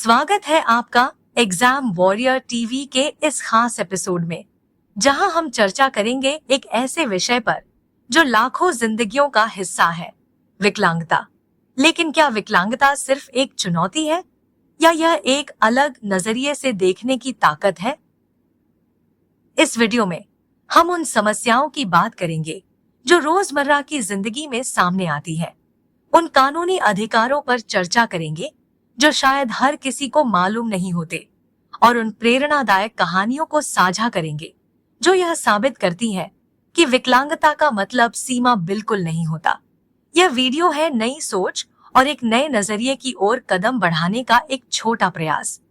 स्वागत है आपका एग्जाम वॉरियर टीवी के इस खास एपिसोड में, जहां हम चर्चा करेंगे एक ऐसे विषय पर जो लाखों जिंदगियों का हिस्सा है, विकलांगता। लेकिन क्या विकलांगता सिर्फ एक चुनौती है या यह एक अलग नजरिए से देखने की ताकत है? इस वीडियो में हम उन समस्याओं की बात करेंगे जो रोजमर्रा की जिंदगी में सामने आती है, उन कानूनी अधिकारों पर चर्चा करेंगे जो शायद हर किसी को मालूम नहीं होते, और उन प्रेरणादायक कहानियों को साझा करेंगे जो यह साबित करती हैं कि विकलांगता का मतलब सीमा बिल्कुल नहीं होता। यह वीडियो है नई सोच और एक नए नजरिए की ओर कदम बढ़ाने का एक छोटा प्रयास।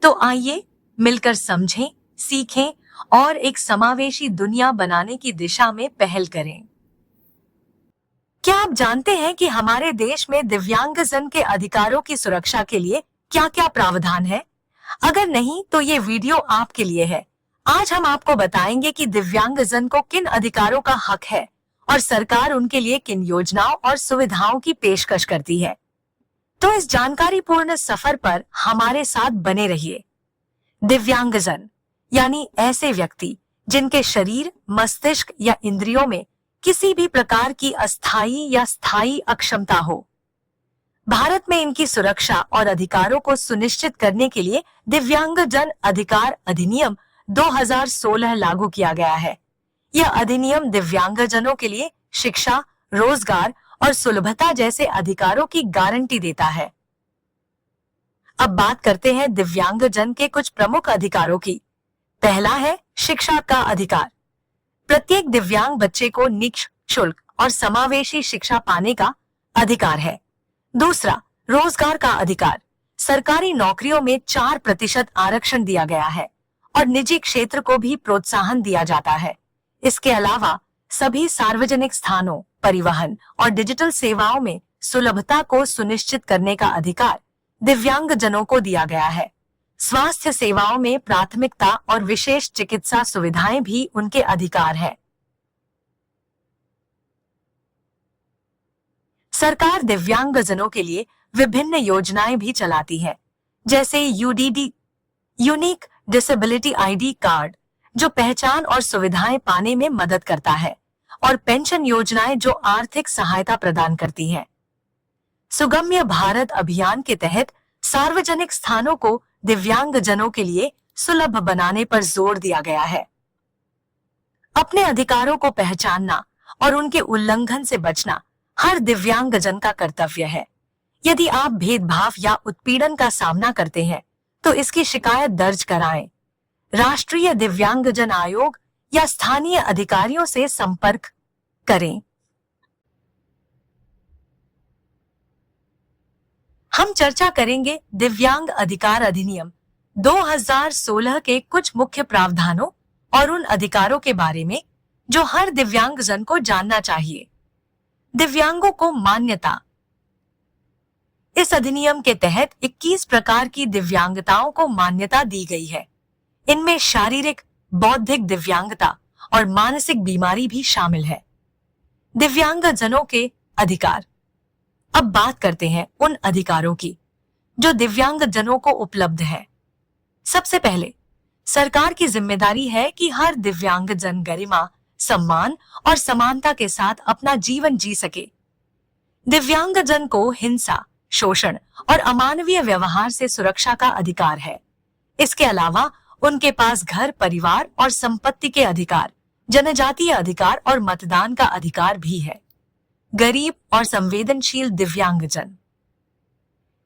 तो आइए मिलकर समझें, सीखें और एक समावेशी दुनिया बनाने की दिशा में पहल करें। क्या आप जानते हैं कि हमारे देश में दिव्यांगजन के अधिकारों की सुरक्षा के लिए क्या-क्या प्रावधान है? अगर नहीं तो ये वीडियो आपके लिए है। आज हम आपको बताएंगे कि दिव्यांगजन को किन अधिकारों का हक है और सरकार उनके लिए किन योजनाओं और सुविधाओं की पेशकश करती है। तो इस जानकारीपूर्ण सफर पर हमारे साथ बने रहिए। दिव्यांगजन यानी ऐसे व्यक्ति जिनके शरीर, मस्तिष्क या इंद्रियों में किसी भी प्रकार की अस्थायी या स्थायी अक्षमता हो। भारत में इनकी सुरक्षा और अधिकारों को सुनिश्चित करने के लिए दिव्यांगजन अधिकार अधिनियम 2016 लागू किया गया है। यह अधिनियम दिव्यांगजनों के लिए शिक्षा, रोजगार और सुलभता जैसे अधिकारों की गारंटी देता है। अब बात करते हैं दिव्यांगजन के कुछ प्रमुख अधिकारों की। पहला है शिक्षा का अधिकार। प्रत्येक दिव्यांग बच्चे को निःशुल्क और समावेशी शिक्षा पाने का अधिकार है। दूसरा, रोजगार का अधिकार। सरकारी नौकरियों में 4% आरक्षण दिया गया है और निजी क्षेत्र को भी प्रोत्साहन दिया जाता है। इसके अलावा सभी सार्वजनिक स्थानों, परिवहन और डिजिटल सेवाओं में सुलभता को सुनिश्चित करने का अधिकार दिव्यांगजनों को दिया गया है। स्वास्थ्य सेवाओं में प्राथमिकता और विशेष चिकित्सा सुविधाएं भी उनके अधिकार है। सरकार दिव्यांगजनों के लिए विभिन्न योजनाएं भी चलाती है, जैसे UDD unique disability ID card, जो पहचान और सुविधाएं पाने में मदद करता है, और पेंशन योजनाएं जो आर्थिक सहायता प्रदान करती हैं। सुगम्य भारत अभियान के तहत सार्वजनिक स्थानों को दिव्यांगजनों के लिए सुलभ बनाने पर जोर दिया गया है। अपने अधिकारों को पहचानना और उनके उल्लंघन से बचना हर दिव्यांगजन का कर्तव्य है। यदि आप भेदभाव या उत्पीड़न का सामना करते हैं तो इसकी शिकायत दर्ज कराएं। राष्ट्रीय दिव्यांगजन आयोग या स्थानीय अधिकारियों से संपर्क करें। हम चर्चा करेंगे दिव्यांग अधिकार अधिनियम 2016 के कुछ मुख्य प्रावधानों और उन अधिकारों के बारे में जो हर दिव्यांगजन को जानना चाहिए। दिव्यांगों को मान्यता। इस अधिनियम के तहत 21 प्रकार की दिव्यांगताओं को मान्यता दी गई है। इनमें शारीरिक, बौद्धिक दिव्यांगता और मानसिक बीमारी भी शामिल है। दिव्यांगजनों के अधिकार। अब बात करते हैं उन अधिकारों की जो दिव्यांगजनों को उपलब्ध है। सबसे पहले, सरकार की जिम्मेदारी है कि हर दिव्यांगजन गरिमा, सम्मान और समानता के साथ अपना जीवन जी सके। दिव्यांगजन को हिंसा, शोषण और अमानवीय व्यवहार से सुरक्षा का अधिकार है। इसके अलावा उनके पास घर, परिवार और संपत्ति के अधिकार, जनजातीय अधिकार और मतदान का अधिकार भी है। गरीब और संवेदनशील दिव्यांगजन।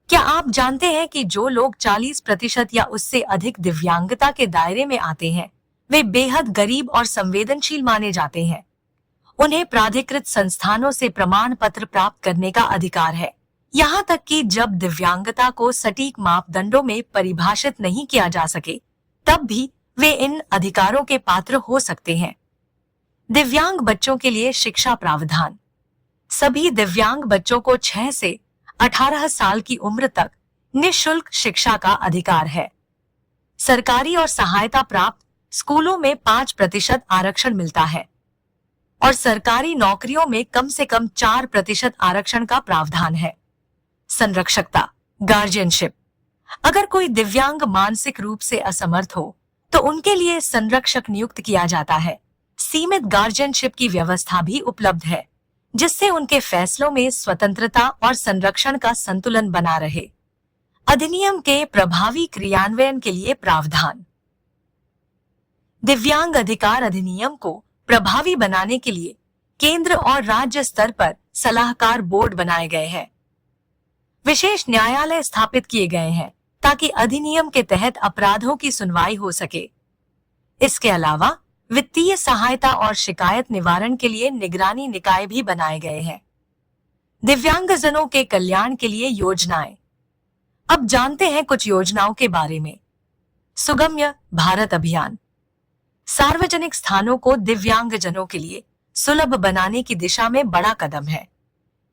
क्या आप जानते हैं कि जो लोग 40% या उससे अधिक दिव्यांगता के दायरे में आते हैं वे बेहद गरीब और संवेदनशील माने जाते हैं। उन्हें प्राधिकृत संस्थानों से प्रमाण पत्र प्राप्त करने का अधिकार है, यहाँ तक कि जब दिव्यांगता को सटीक मापदंडों में परिभाषित नहीं किया जा सके तब भी वे इन अधिकारों के पात्र हो सकते हैं। दिव्यांग बच्चों के लिए शिक्षा प्रावधान। सभी दिव्यांग बच्चों को 6 से 18 साल की उम्र तक निःशुल्क शिक्षा का अधिकार है। सरकारी और सहायता प्राप्त स्कूलों में 5% आरक्षण मिलता है और सरकारी नौकरियों में कम से कम 4% आरक्षण का प्रावधान है। संरक्षकता, गार्जियनशिप। अगर कोई दिव्यांग मानसिक रूप से असमर्थ हो तो उनके लिए संरक्षक नियुक्त किया जाता है। सीमित गार्जियनशिप की व्यवस्था भी उपलब्ध है, जिससे उनके फैसलों में स्वतंत्रता और संरक्षण का संतुलन बना रहे। अधिनियम के प्रभावी क्रियान्वयन के लिए प्रावधान। दिव्यांग अधिकार अधिनियम को प्रभावी बनाने के लिए केंद्र और राज्य स्तर पर सलाहकार बोर्ड बनाए गए हैं। विशेष न्यायालय स्थापित किए गए हैं ताकि अधिनियम के तहत अपराधों की सुनवाई हो सके। इसके अलावा वित्तीय सहायता और शिकायत निवारण के लिए निगरानी निकाय भी बनाए गए हैं। दिव्यांगजनों के कल्याण के लिए योजनाएं। अब जानते हैं कुछ योजनाओं के बारे में। सुगम्य भारत अभियान सार्वजनिक स्थानों को दिव्यांगजनों के लिए सुलभ बनाने की दिशा में बड़ा कदम है।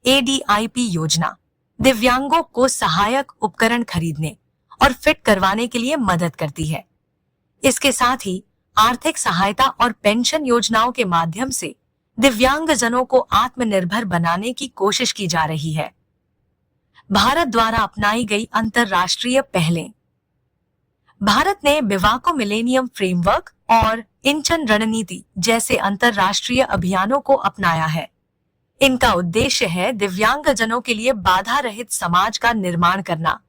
ADIP योजना दिव्यांगों को सहायक उपकरण खरीदने और फिट करवाने के लिए मदद करती है। इसके साथ ही आर्थिक सहायता और पेंशन योजनाओं के माध्यम से दिव्यांगजनों को आत्मनिर्भर बनाने की कोशिश की जा रही है। भारत द्वारा अपनाई गई अंतर्राष्ट्रीय पहलें। भारत ने बिवाको मिलेनियम फ्रेमवर्क और इंचन रणनीति जैसे अंतर्राष्ट्रीय अभियानों को अपनाया है। इनका उद्देश्य है दिव्यांगजनों के लिए बाधा रहित समाज का निर्माण करना।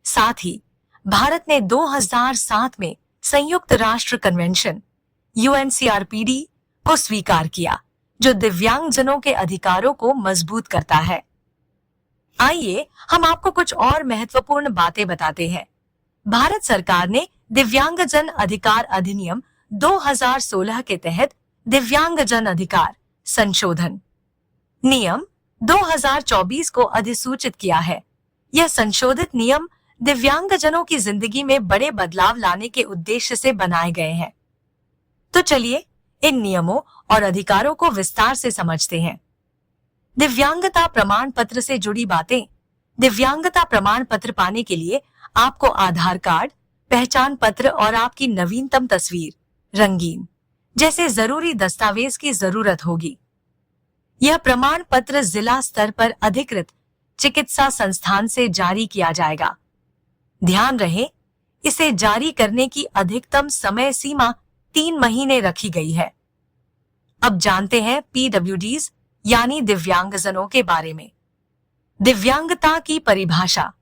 साथ ही भारत ने 2007 में संयुक्त राष्ट्र कन्वेंशन UNCRPD को स्वीकार किया, जो दिव्यांगजनों के अधिकारों को मजबूत करता है। आइए हम आपको कुछ और महत्वपूर्ण बातें बताते हैं। भारत सरकार ने दिव्यांगजन अधिकार अधिनियम 2016 के तहत दिव्यांगजन अधिकार संशोधन नियम 2024 को अधिसूचित किया है। यह संशोधित नियम दिव्यांगजनों की जिंदगी में बड़े बदलाव लाने के उद्देश्य से बनाए गए हैं। तो चलिए इन नियमों और अधिकारों को विस्तार से समझते हैं। दिव्यांगता प्रमाण पत्र से जुड़ी बातें। दिव्यांगता प्रमाण पत्र पाने के लिए आपको आधार कार्ड, पहचान पत्र और आपकी नवीनतम तस्वीर, रंगीन जैसे जरूरी दस्तावेज की जरूरत होगी। यह प्रमाण पत्र जिला स्तर पर अधिकृत चिकित्सा संस्थान से जारी किया जाएगा। ध्यान रहे, इसे जारी करने की अधिकतम समय सीमा 3 महीने रखी गई है। अब जानते हैं PWDs यानी दिव्यांगजनों के बारे में। दिव्यांगता की परिभाषा।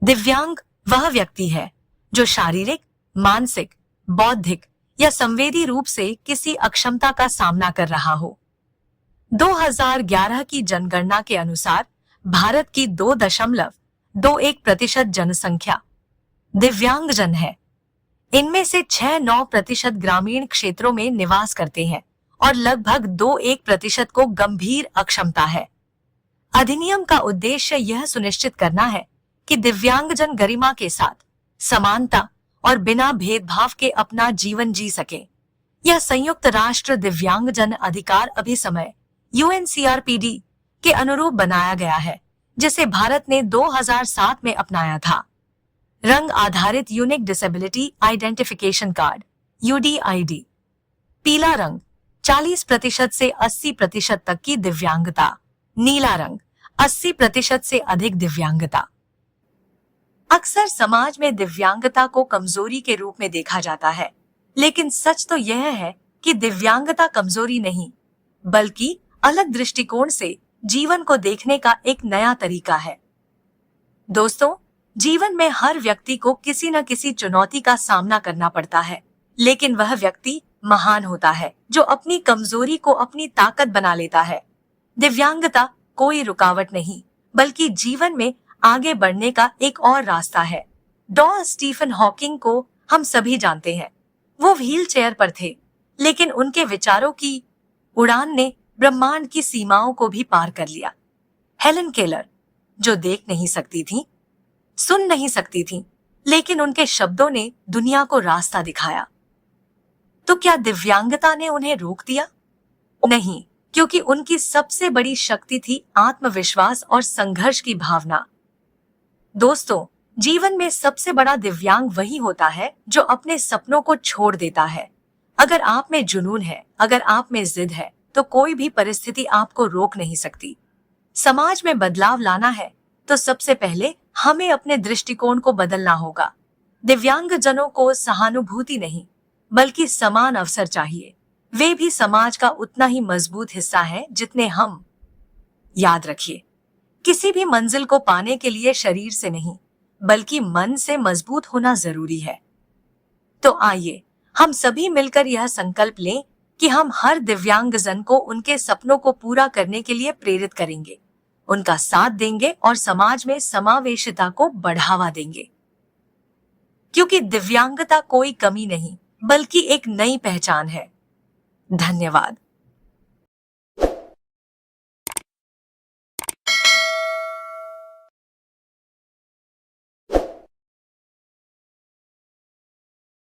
दिव्यांग वह व्यक्ति है जो शारीरिक, मानसिक, बौद्धिक या संवेदी रूप से किसी अक्षमता का सामना कर रहा हो। 2011 की जनगणना के अनुसार भारत की 2.21% जनसंख्या दिव्यांगजन है। इनमें से 6-9% ग्रामीण क्षेत्रों में निवास करते हैं और लगभग 2-1% को गंभीर अक्षमता है। अधिनियम का उद्देश्य यह सुनिश्चित करना है कि दिव्यांगजन गरिमा के साथ, समानता और बिना भेदभाव के अपना जीवन जी सके। यह संयुक्त राष्ट्र दिव्यांगजन अधिकार अभिसमय UNCRPD के अनुरूप बनाया गया है, जिसे भारत ने 2007 में अपनाया था। रंग आधारित unique disability identification card UDID। पीला रंग 40% से 80% तक की दिव्यांगता। नीला रंग 80% से अधिक दिव्यांगता। अक्सर समाज में दिव्यांगता को कमजोरी के रूप में देखा जाता है, लेकिन सच तो यह है कि दिव्यांगता कमजोरी नहीं, बल्कि अलग दृष्टिकोण से जीवन को देखने का एक नया तरीका है। दोस्तों, जीवन में हर व्यक्ति को किसी न किसी चुनौती का सामना करना पड़ता है, लेकिन वह व्यक्ति महान होता है जो अपनी कमजोरी को अपनी ताकत बना लेता है। दिव्यांगता कोई रुकावट नहीं, बल्कि जीवन में आगे बढ़ने का एक और रास्ता है। डॉ स्टीफन हॉकिंग को हम सभी जानते हैं। वो व्हील चेयर पर थे, लेकिन उनके विचारों की उड़ान ने ब्रह्मांड की सीमाओं को भी पार कर लिया। हेलन केलर, जो देख नहीं सकती थी, सुन नहीं सकती थी, लेकिन उनके शब्दों ने दुनिया को रास्ता दिखाया। तो क्या दिव्यांगता ने उन्हें रोक दिया? नहीं, क्योंकि उनकी सबसे बड़ी शक्ति थी आत्मविश्वास और संघर्ष की भावना। दोस्तों, जीवन में सबसे बड़ा दिव्यांग वही होता है जो अपने सपनों को छोड़ देता है। अगर आप में जुनून है, अगर आप में जिद है, तो कोई भी परिस्थिति आपको रोक नहीं सकती। समाज में बदलाव लाना है तो सबसे पहले हमें अपने दृष्टिकोण को बदलना होगा। दिव्यांगजनों को सहानुभूति नहीं, बल्कि समान अवसर चाहिए। वे भी समाज का उतना ही मजबूत हिस्सा है जितने हम। याद रखिए, किसी भी मंजिल को पाने के लिए शरीर से नहीं, बल्कि मन से मजबूत होना जरूरी है। तो आइए हम सभी मिलकर यह संकल्प लें कि हम हर दिव्यांगजन को उनके सपनों को पूरा करने के लिए प्रेरित करेंगे, उनका साथ देंगे और समाज में समावेशिता को बढ़ावा देंगे। क्योंकि दिव्यांगता कोई कमी नहीं, बल्कि एक नई पहचान है। धन्यवाद।